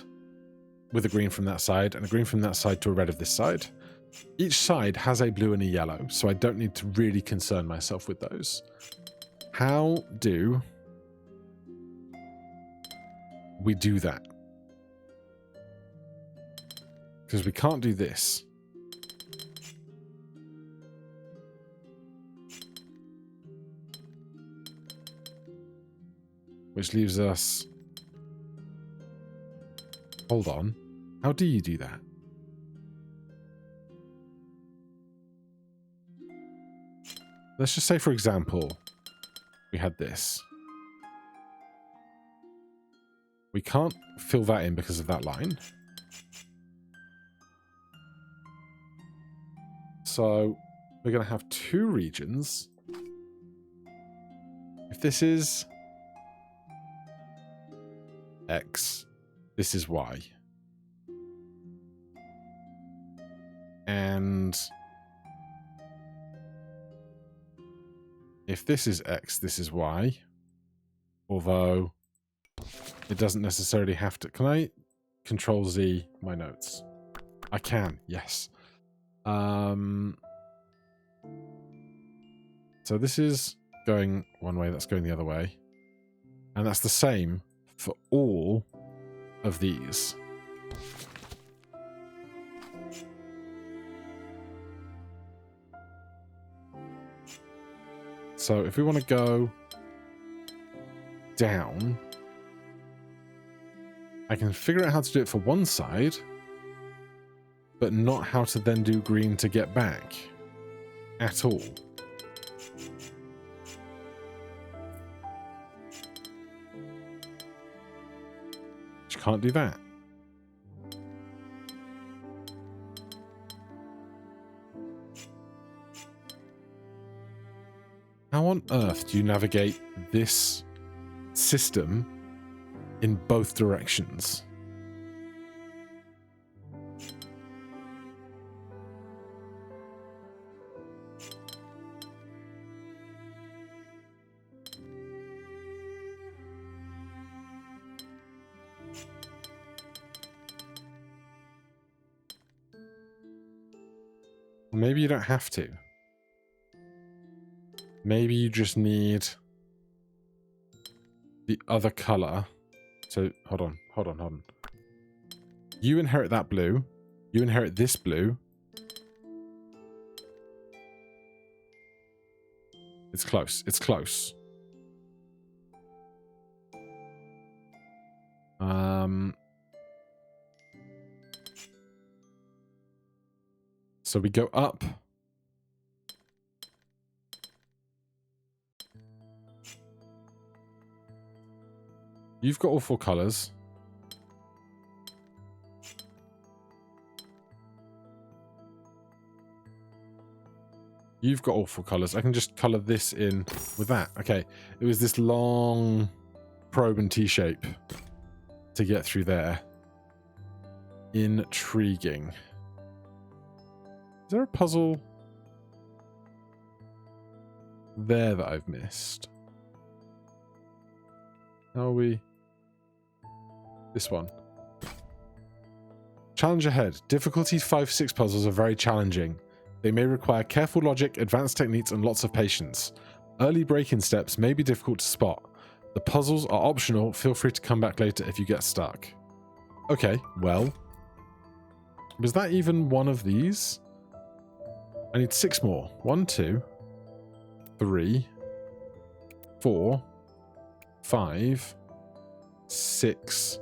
with a green from that side and a green from that side to a red of this side. Each side has a blue and a yellow, so I don't need to really concern myself with those. How do we do that? Because we can't do this. Which leaves us... Hold on. How do you do that? Let's just say, for example, we had this. We can't fill that in because of that line. So we're going to have 2 regions. If this is X, this is Y. And if this is X, this is Y. Although it doesn't necessarily have to. Can I Control Z my notes? I can, yes. So this is going one way, that's going the other way. And that's the same for all of these. So if we want to go down, I can figure out how to do it for one side, but not how to then do green to get back at all. You can't do that. How on earth do you navigate this system in both directions? Maybe you don't have to. Maybe you just need the other color. So, hold on. You inherit that blue. You inherit this blue. It's close. It's close. So we go up. You've got all four colors. You've got all four colors. I can just color this in with that. Okay. It was this long probe and T-shape to get through there. Intriguing. Is there a puzzle there that I've missed? How are we? This one. Challenge ahead. Difficulty 5-6 puzzles are very challenging. They may require careful logic, advanced techniques, and lots of patience. Early break-in steps may be difficult to spot. The puzzles are optional. Feel free to come back later if you get stuck. Okay, well. Was that even one of these? I need 6 more. 1, 2, 3, 4, 5, 6,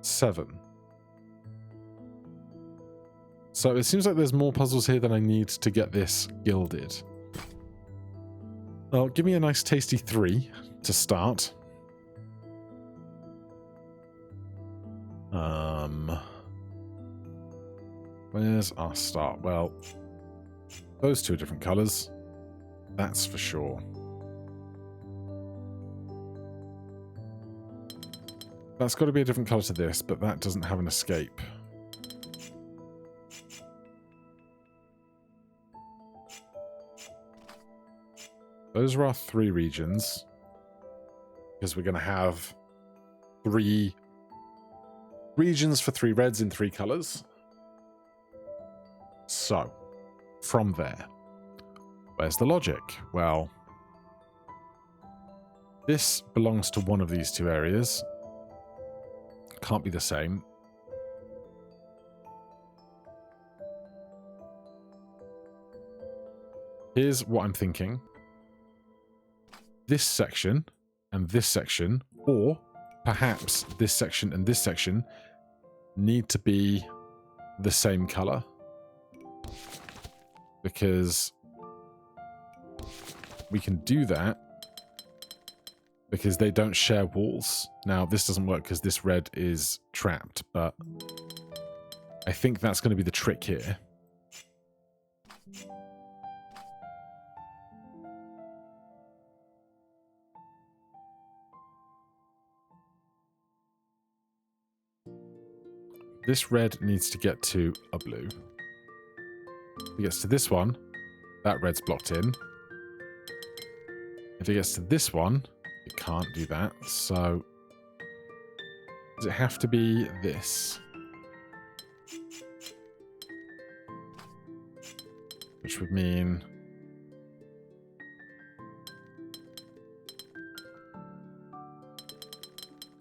7. So it seems like there's more puzzles here than I need to get this gilded. Well, give me a nice tasty 3 to start. Where's our start? Well, those two are different colors. That's for sure. That's got to be a different color to this, but that doesn't have an escape. Those are our 3 regions. Because we're going to have 3 regions for 3 reds in 3 colors. So, from there, where's the logic? Well, this belongs to one of these 2 areas. Can't be the same. Here's what I'm thinking. This section and this section, or perhaps this section and this section, need to be the same color. Because we can do that because they don't share walls. Now, this doesn't work because this red is trapped, but I think that's going to be the trick here. This red needs to get to a blue. If it gets to this one, that red's blocked in. If it gets to this one, it can't do that. So, does it have to be this? Which would mean...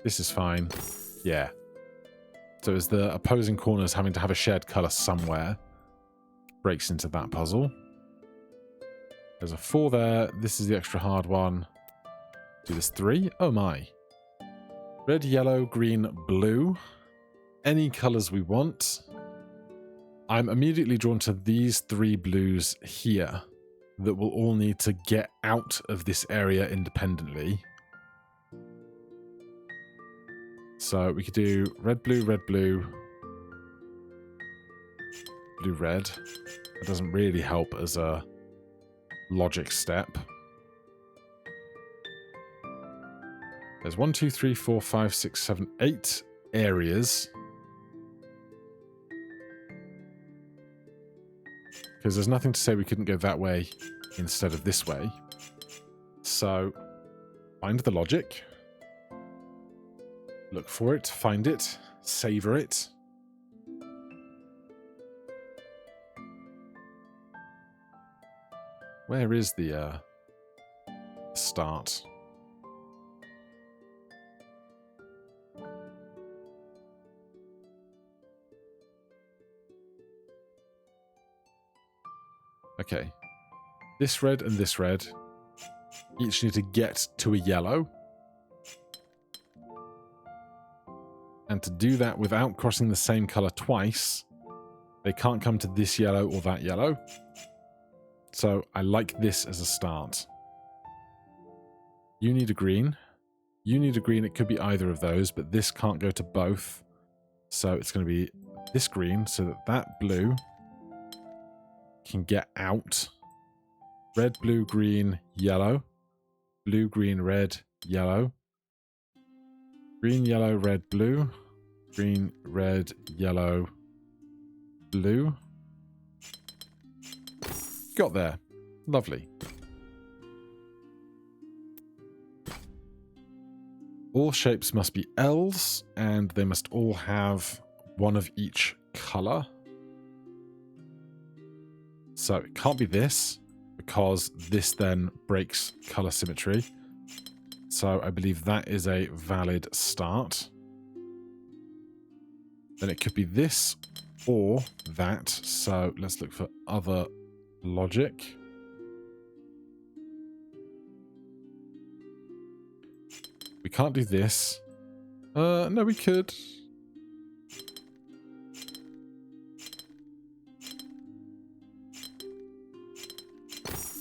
this is fine. Yeah. So is the opposing corners having to have a shared colour somewhere? Breaks into that puzzle. There's a 4 there. This is the extra hard one. Do this 3. Oh my. Red, yellow, green, blue. Any colours we want. I'm immediately drawn to these 3 blues here that will all need to get out of this area independently. So we could do red, blue, blue, red. That doesn't really help as a logic step. There's 1, 2, 3, 4, 5, 6, 7, 8 areas. Because there's nothing to say we couldn't go that way instead of this way. So, find the logic. Look for it, find it, savor it. Where is the start? Okay. This red and this red each need to get to a yellow. And to do that without crossing the same colour twice, they can't come to this yellow or that yellow. So I like this as a start. You need a green. You need a green. It could be either of those, but this can't go to both. So it's going to be this green so that that blue can get out. Red, blue, green, yellow. Blue, green, red, yellow. Green, yellow, red, blue. Green, red, yellow, blue. Got there. Lovely. All shapes must be L's, and they must all have one of each colour. So it can't be this, because this then breaks colour symmetry. So I believe that is a valid start. Then it could be this or that. So let's look for other logic. We can't do this. No, we could.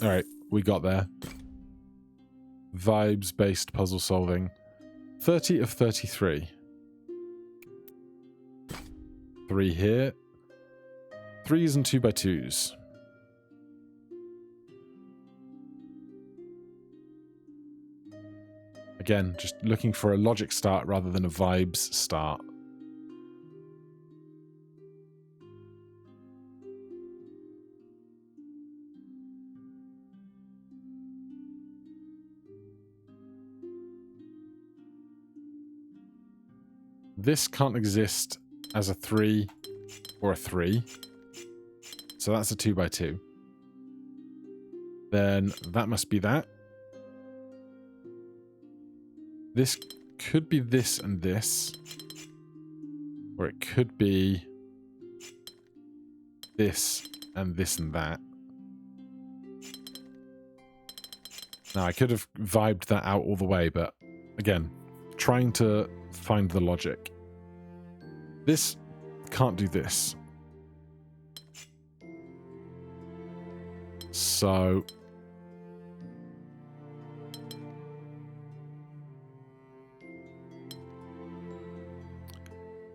All right, we got there. Vibes-based puzzle solving. 30 of 33. 3 here. 3s and 2x2s. Again, just looking for a logic start rather than a vibes start. This can't exist as a 3 or a 3. So that's a 2x2. Then that must be that. This could be this and this. Or it could be this and this and that. Now, I could have vibed that out all the way, but again, trying to find the logic. This can't do this. So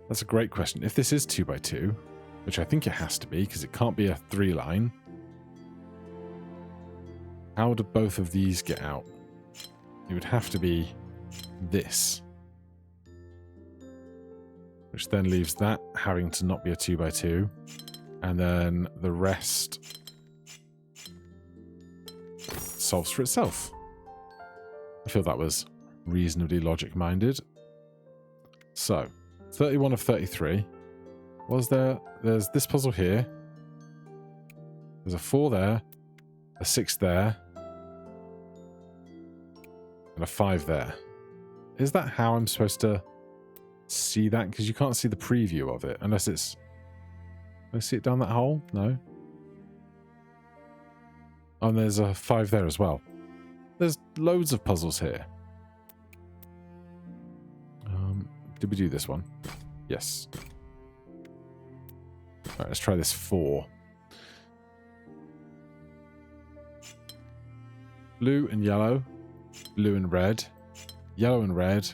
that's a great question. If this is 2x2, which I think it has to be because it can't be a 3-line, how do both of these get out? It would have to be this. Which then leaves that having to not be a 2x2. And then the rest solves for itself. I feel that was reasonably logic-minded. So, 31 of 33. There's this puzzle here. There's a 4 there. A 6 there. And a 5 there. Is that how I'm supposed to see that? Because you can't see the preview of it unless it's... Can I see it down that hole? No. Oh, and there's a 5 there as well. There's loads of puzzles here. Did we do this one? Yes. Alright, let's try this 4. Blue and yellow. Blue and red. Yellow and red.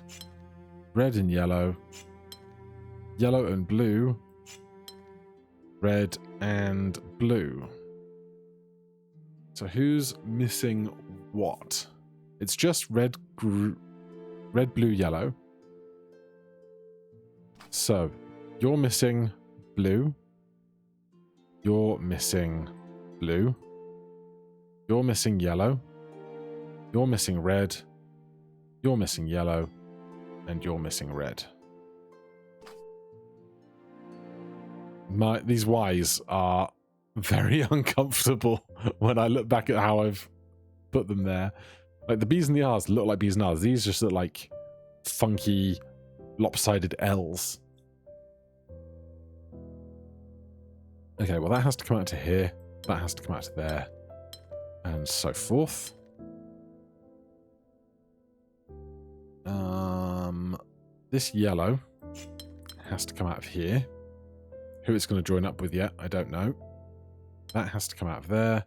Red and yellow. Yellow and blue. Red and blue. So who's missing what? It's just red, blue, yellow. So you're missing blue. You're missing blue. You're missing yellow. You're missing red. You're missing yellow. And you're missing red. These Ys are very uncomfortable when I look back at how I've put them there. Like the B's and the R's look like B's and R's. These just look like funky, lopsided L's. Okay, well that has to come out to here. That has to come out to there. And so forth. This yellow has to come out of here. Who it's going to join up with yet, I don't know. That has to come out of there.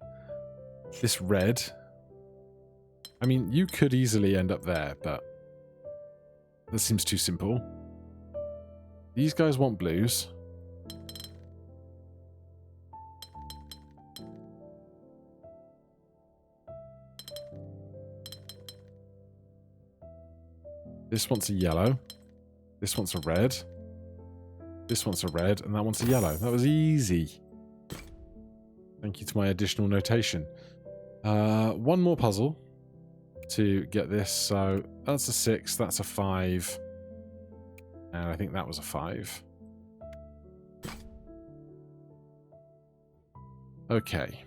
This red. I mean, you could easily end up there, but that seems too simple. These guys want blues. This wants a yellow. This wants a red. This wants a red, and that wants a yellow. That was easy. Thank you to my additional notation. One more puzzle to get this. So that's a 6, that's a 5. And I think that was a 5. Okay.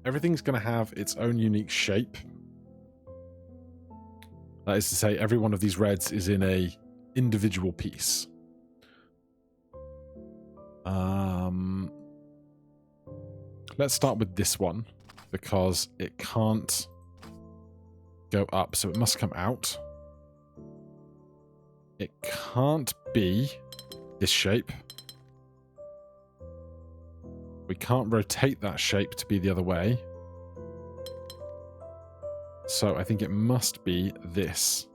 Everything's going to have its own unique shape. That is to say, every one of these reds is in a individual piece. Let's start with this one, because it can't go up, so it must come out. It can't be this shape. We can't rotate that shape to be the other way. So I think it must be this.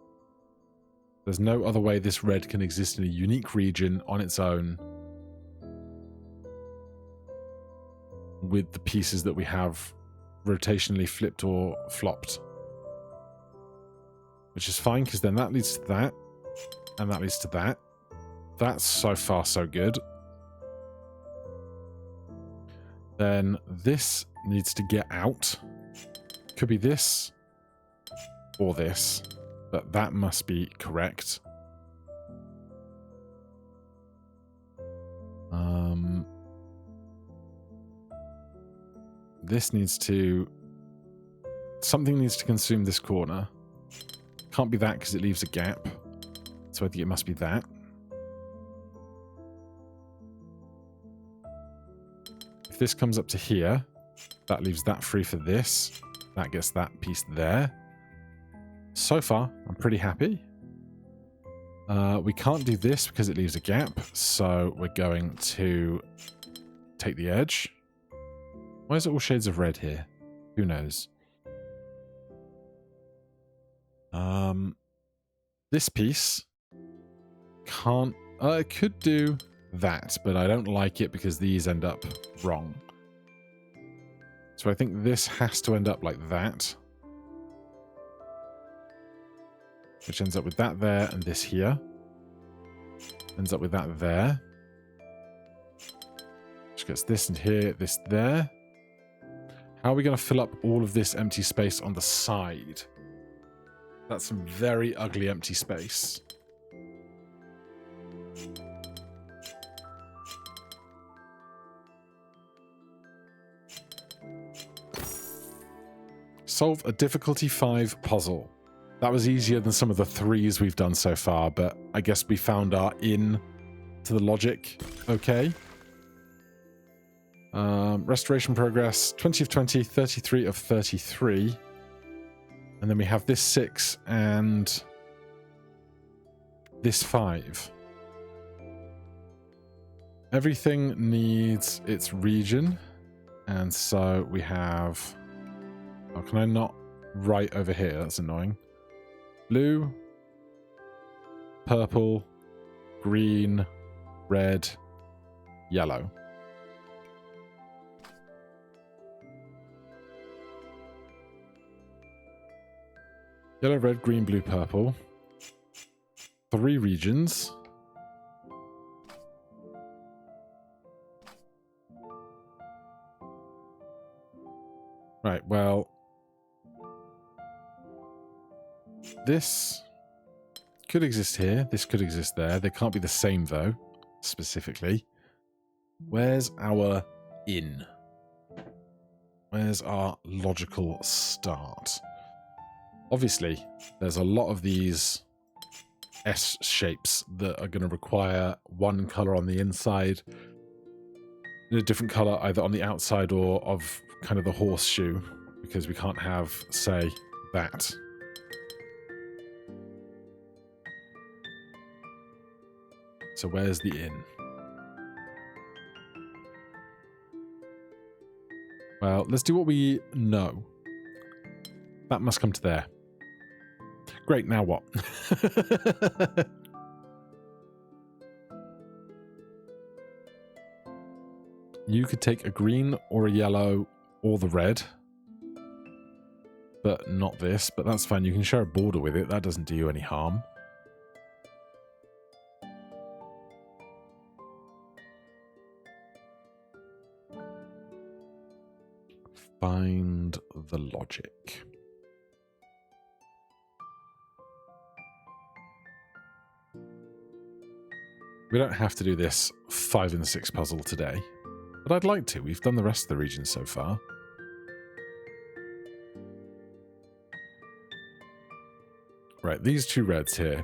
There's no other way this red can exist in a unique region on its own with the pieces that we have rotationally flipped or flopped. Which is fine, because then that leads to that, and that leads to that. That's so far so good. Then this needs to get out. Could be this. Or this, but that must be correct. This needs to... Something needs to consume this corner. Can't be that because it leaves a gap. So I think it must be that. If this comes up to here, that leaves that free for this. That gets that piece there. So far, I'm pretty happy. We can't do this because it leaves a gap, so we're going to take the edge. Why is it all shades of red here? Who knows? This piece can't... it could do that, but I don't like it because these end up wrong. So I think this has to end up like that. Which ends up with that there and this here. Ends up with that there. Which gets this and here, this there. How are we going to fill up all of this empty space on the side? That's some very ugly empty space. Solve a difficulty 5 puzzle. That was easier than some of the 3s we've done so far, but I guess we found our in to the logic okay. Restoration progress, 20 of 20, 33 of 33. And then we have this 6 and this 5. Everything needs its region. And so we have... Oh, can I not write over here? That's annoying. Blue, purple, green, red, yellow. Yellow, red, green, blue, purple. 3 regions. Right, well... This could exist here. This could exist there. They can't be the same, though, specifically. Where's our in? Where's our logical start? Obviously, there's a lot of these S shapes that are going to require one color on the inside and a different color either on the outside or of kind of the horseshoe, because we can't have, say, that. So where's the in? Well, let's do what we know. That must come to there. Great, now what? You could take a green or a yellow or the red. But not this, but that's fine. You can share a border with it. That doesn't do you any harm. Find the logic. We don't have to do this 5 and 6 puzzle today, but I'd like to. We've done the rest of the region so far. Right, these 2 reds here.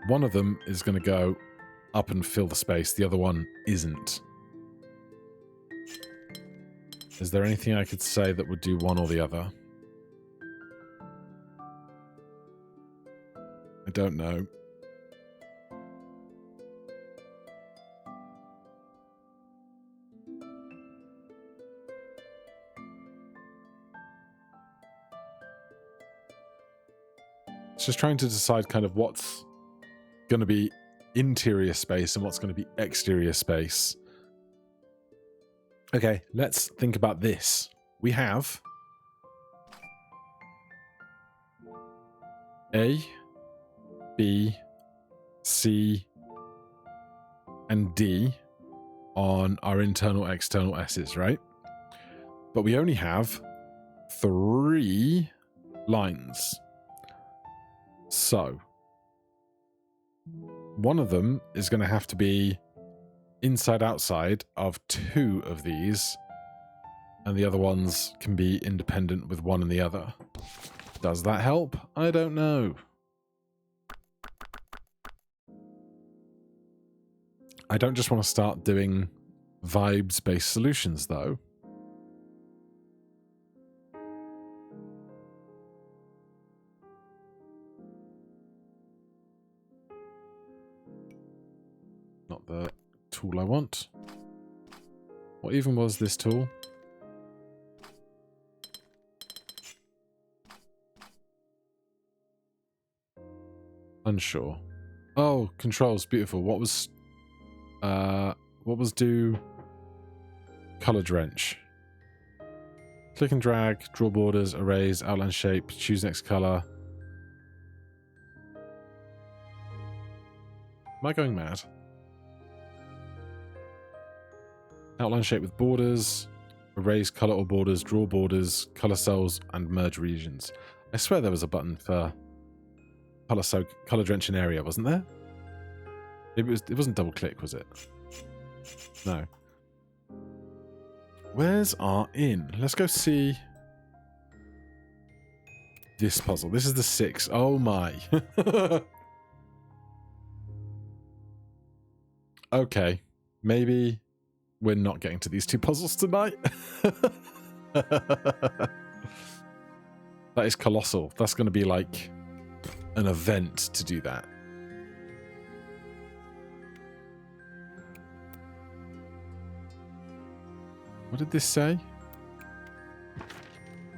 One of them is going to go up and fill the space. The other one isn't. Is there anything I could say that would do one or the other? I don't know. It's just trying to decide kind of what's going to be interior space and what's going to be exterior space. Okay, let's think about this. We have A, B, C, and D on our internal, external S's, right? But we only have 3 lines. So, one of them is going to have to be inside outside of 2 of these, and the other ones can be independent with one and the other. Does that help? I don't know. I don't just want to start doing vibes-based solutions, though. Not the tool I want. What even was this tool? Unsure. Oh, controls, beautiful. What was do color drench? Click and drag, draw borders, erase, outline shape, choose next color. Am I going mad? Outline shape with borders, erase color or borders, draw borders, color cells, and merge regions. I swear there was a button for color drench in area, wasn't there? It wasn't double click, was it? No. Where's our in? Let's go see this puzzle. This is the 6. Oh my. Okay. Maybe we're not getting to these two puzzles tonight. That is colossal. That's going to be like an event to do that. What did this say?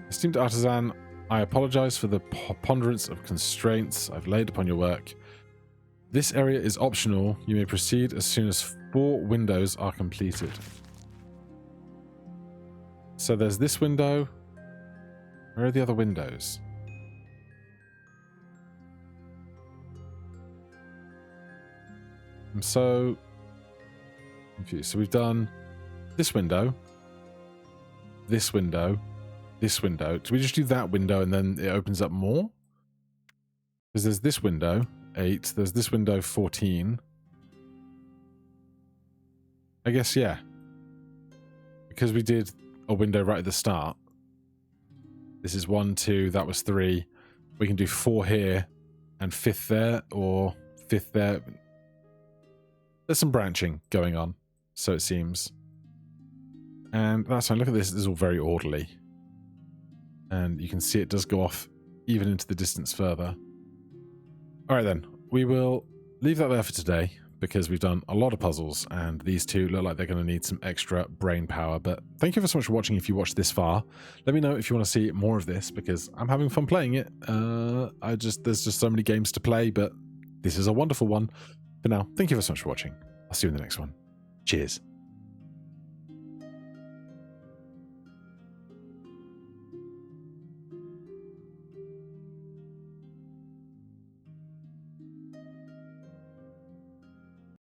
Esteemed artisan, I apologize for the ponderance of constraints I've laid upon your work. This area is optional. You may proceed as soon as 4 windows are completed. So there's this window. Where are the other windows? I'm so confused. So we've done this window, this window, this window. Do we just do that window and then it opens up more? Because there's this window, 8. There's this window, 14. I guess, yeah. Because we did a window right at the start. This is 1, 2, that was 3. We can do 4 here and 5th there, or 5th there. There's some branching going on, so it seems. And that's fine. Look at this. This is all very orderly. And you can see it does go off even into the distance further. All right, then. We will leave that there for today because we've done a lot of puzzles and these two look like they're going to need some extra brain power. But thank you so much for watching if you watched this far. Let me know if you want to see more of this because I'm having fun playing it. There's just so many games to play, but this is a wonderful one. For now, thank you so much for watching. I'll see you in the next one. Cheers.